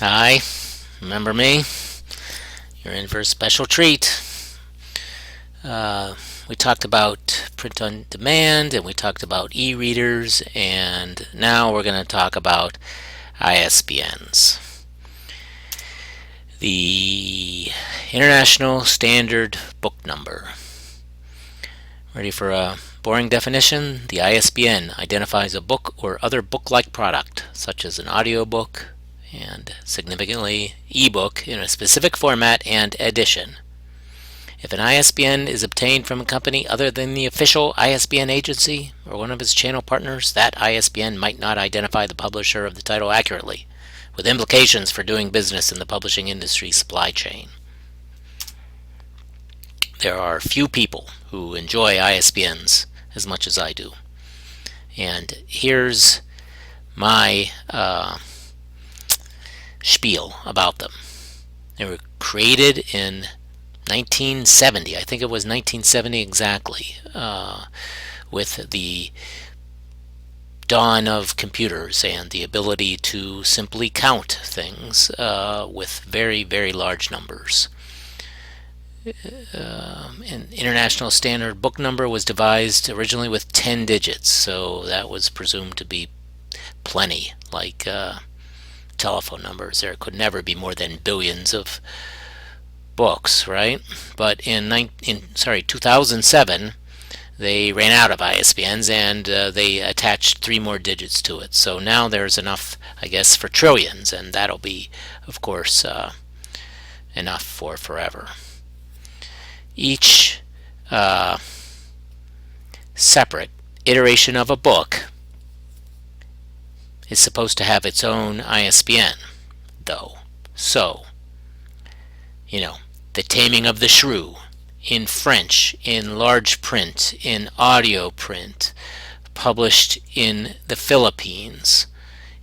Hi, remember me? You're in for a special treat. We talked about print on demand and we talked about e-readers, and now we're going to talk about ISBNs. The International Standard Book Number. Ready for a boring definition? The ISBN identifies a book or other book-like product, such as an audiobook and, significantly, ebook in a specific format and edition. If an ISBN is obtained from a company other than the official ISBN agency or one of its channel partners, that ISBN might not identify the publisher of the title accurately, with implications for doing business in the publishing industry supply chain. There are few people who enjoy ISBNs as much as I do. And here's my spiel about them. They were created in 1970. I think it was 1970 exactly, with the dawn of computers and the ability to simply count things with very, very large numbers. An international standard book number was devised originally with 10 digits, so that was presumed to be plenty, like telephone numbers. There could never be more than billions of books, right? But in 2007, they ran out of ISBNs and they attached 3 more digits to it. So now there's enough, I guess, for trillions, and that'll be, of course, enough for forever. Each separate iteration of a book is supposed to have its own ISBN, though. So, The Taming of the Shrew, in French, in large print, in audio print, published in the Philippines,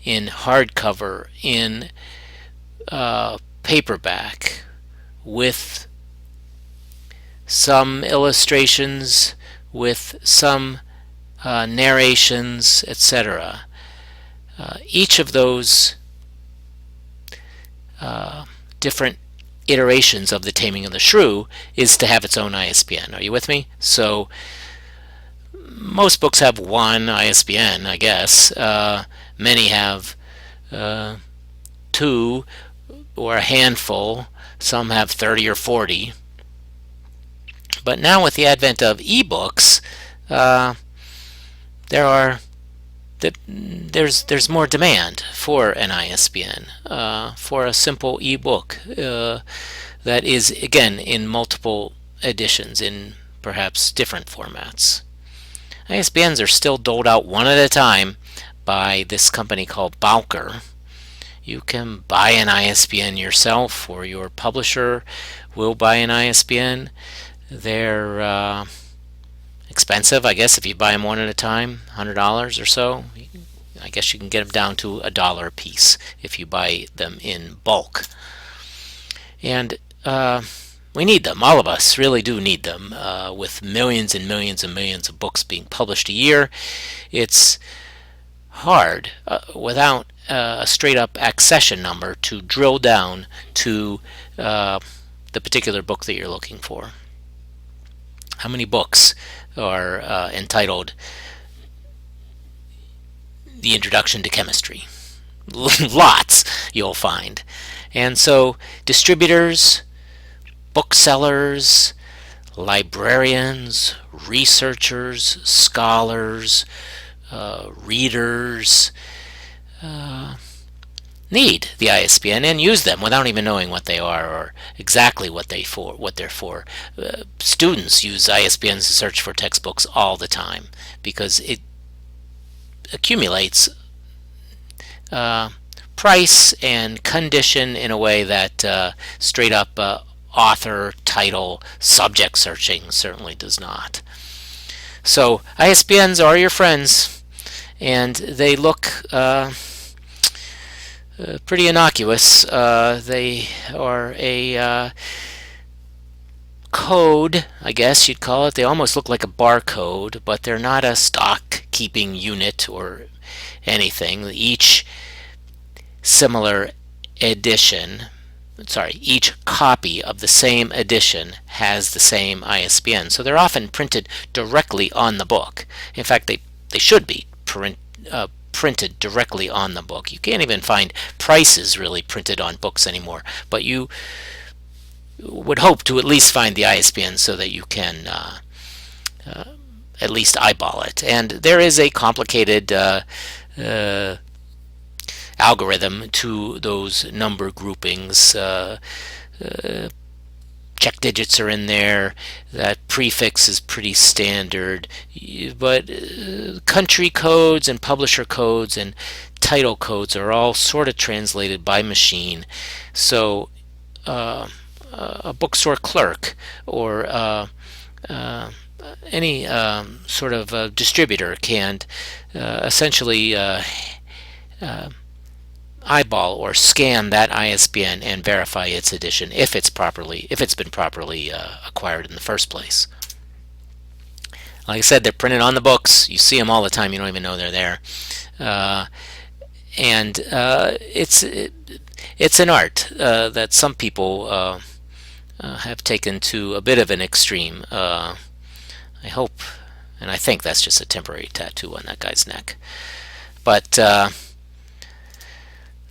in hardcover, in paperback, with some illustrations, with some narrations, etc. Each of those different iterations of The Taming of the Shrew is to have its own ISBN. Are you with me? So most books have one ISBN, I guess. Many have 2 or a handful. Some have 30 or 40. But now with the advent of ebooks, there's more demand for an ISBN, for a simple ebook that is, again, in multiple editions in perhaps different formats. ISBNs are still doled out one at a time by this company called Bowker. You can buy an ISBN yourself, or your publisher will buy an ISBN. They're expensive, I guess, if you buy them one at a time, $100 or so. I guess you can get them down to $1 a piece if you buy them in bulk. And we need them. All of us really do need them. With millions and millions and millions of books being published a year, it's hard without a straight up accession number to drill down to the particular book that you're looking for. How many books are entitled The Introduction to Chemistry? Lots, you'll find. And so distributors, booksellers, librarians, researchers, scholars, readers need the ISBN and use them without even knowing what they are or exactly what they're for. Students use ISBNs to search for textbooks all the time because it accumulates price and condition in a way that straight up author, title, subject searching certainly does not. So ISBNs are your friends, and they look pretty innocuous. They are a code, I guess you'd call it. They almost look like a barcode, but they're not a stock keeping unit or anything. Each similar edition, each copy of the same edition has the same ISBN. So they're often printed directly on the book. In fact, they should be printed directly on the book. You can't even find prices really printed on books anymore, but you would hope to at least find the ISBN so that you can at least eyeball it. And there is a complicated algorithm to those number groupings. Check digits are in there. That prefix is pretty standard, but country codes and publisher codes and title codes are all sort of translated by machine. So a bookstore clerk or any sort of distributor can essentially eyeball or scan that ISBN and verify its edition if it's been properly acquired in the first place. Like I said, they're printed on the books. You see them all the time. You don't even know they're there. And it's an art that some people have taken to a bit of an extreme. I hope and I think that's just a temporary tattoo on that guy's neck. But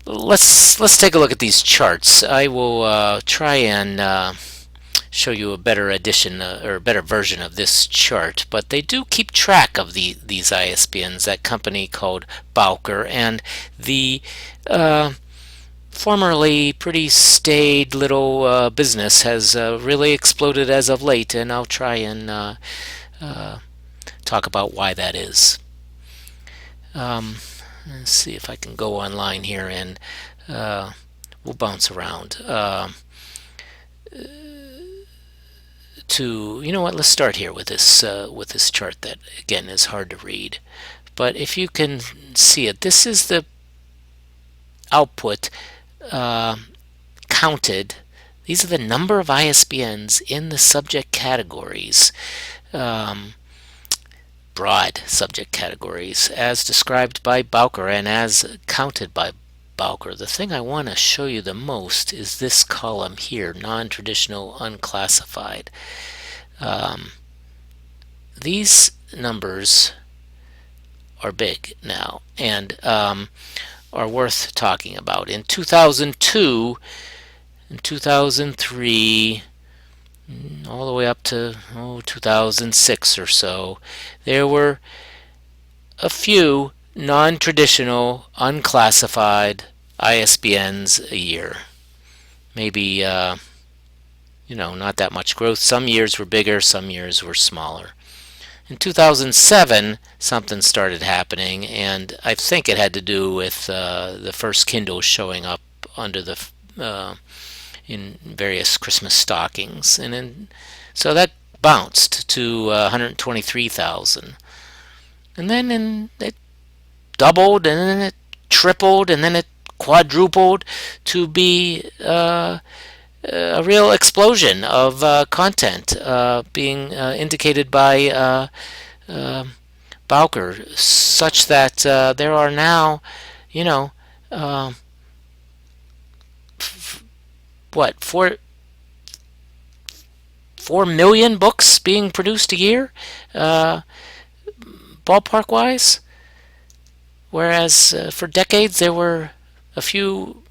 let's take a look at these charts. I will try and show you a better edition or a better version of this chart, but they do keep track of these ISBNs. That company called Bowker, and the formerly pretty staid little business has really exploded as of late, and I'll try and talk about why that is. Let's see if I can go online here, and we'll bounce around to, you know what, let's start here with this chart that again is hard to read, but if you can see it, this is the output counted. These are the number of ISBNs in the subject categories, broad subject categories, as described by Bowker and as counted by Bowker. The thing I want to show you the most is this column here, non-traditional unclassified. These numbers are big now and are worth talking about. In 2002, in 2003, all the way up to 2006 or so, there were a few non-traditional unclassified ISBNs a year. Maybe not that much growth. Some years were bigger, some years were smaller. In 2007, something started happening, and I think it had to do with the first Kindle showing up under the in various Christmas stockings, and then so that bounced to 123,000, and then it doubled, and then it tripled, and then it quadrupled to be a real explosion of content being indicated by Bowker, such that there are now, 4 million books being produced a year, ballpark wise, whereas for decades there were a few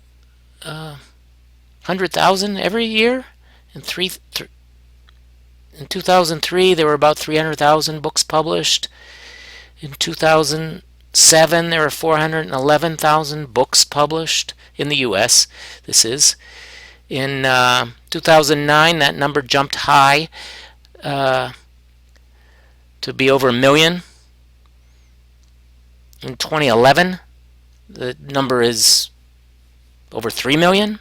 100,000 every year. In 2003 there were about 300,000 books published. In 2007 there were 411,000 books published in the US. This is in 2009 that number jumped high to be over 1 million. In 2011 the number is over 3 million.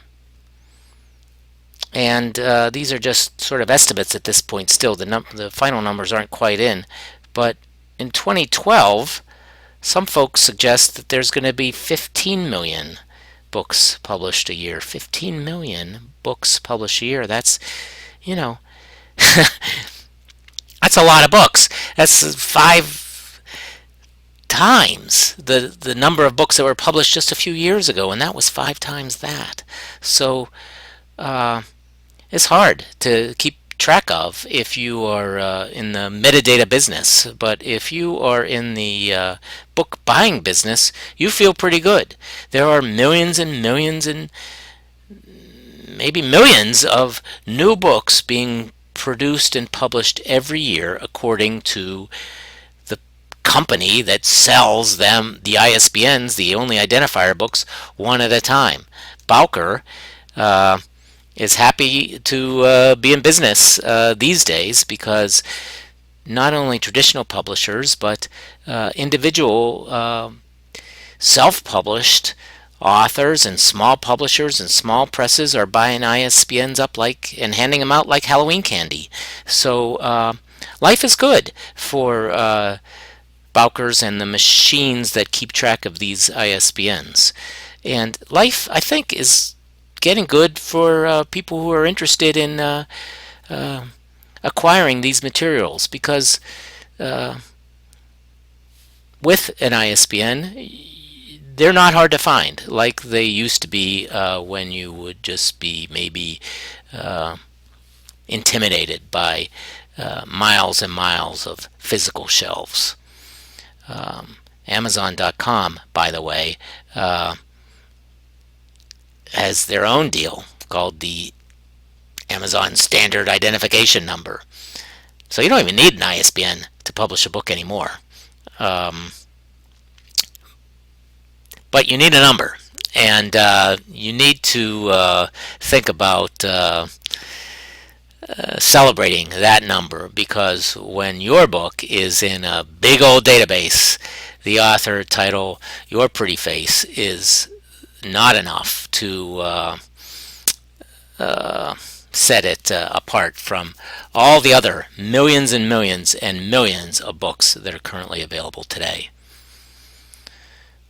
And these are just sort of estimates at this point still. The final numbers aren't quite in. But in 2012, some folks suggest that there's going to be 15 million books published a year. 15 million books published a year. That's, that's a lot of books. That's 5 times the number of books that were published just a few years ago, and that was 5 times that. So it's hard to keep track of if you are in the metadata business, but if you are in the book buying business, you feel pretty good. There are millions and millions and maybe millions of new books being produced and published every year according to the company that sells them the ISBNs, the only identifier books, one at a time. Bowker is happy to be in business these days because not only traditional publishers but individual self-published authors and small publishers and small presses are buying ISBNs up like and handing them out like Halloween candy. So life is good for Bowkers and the machines that keep track of these ISBNs. And life, I think, is getting good for people who are interested in acquiring these materials because with an ISBN, they're not hard to find like they used to be when you would just be maybe intimidated by miles and miles of physical shelves. Amazon.com, by the way, has their own deal called the Amazon Standard Identification Number. So you don't even need an ISBN to publish a book anymore. But you need a number, and you need to think about celebrating that number, because when your book is in a big old database, the author, title, your pretty face is not enough to set it apart from all the other millions and millions and millions of books that are currently available today.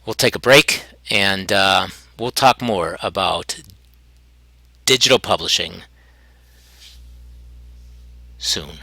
We'll take a break and we'll talk more about digital publishing soon.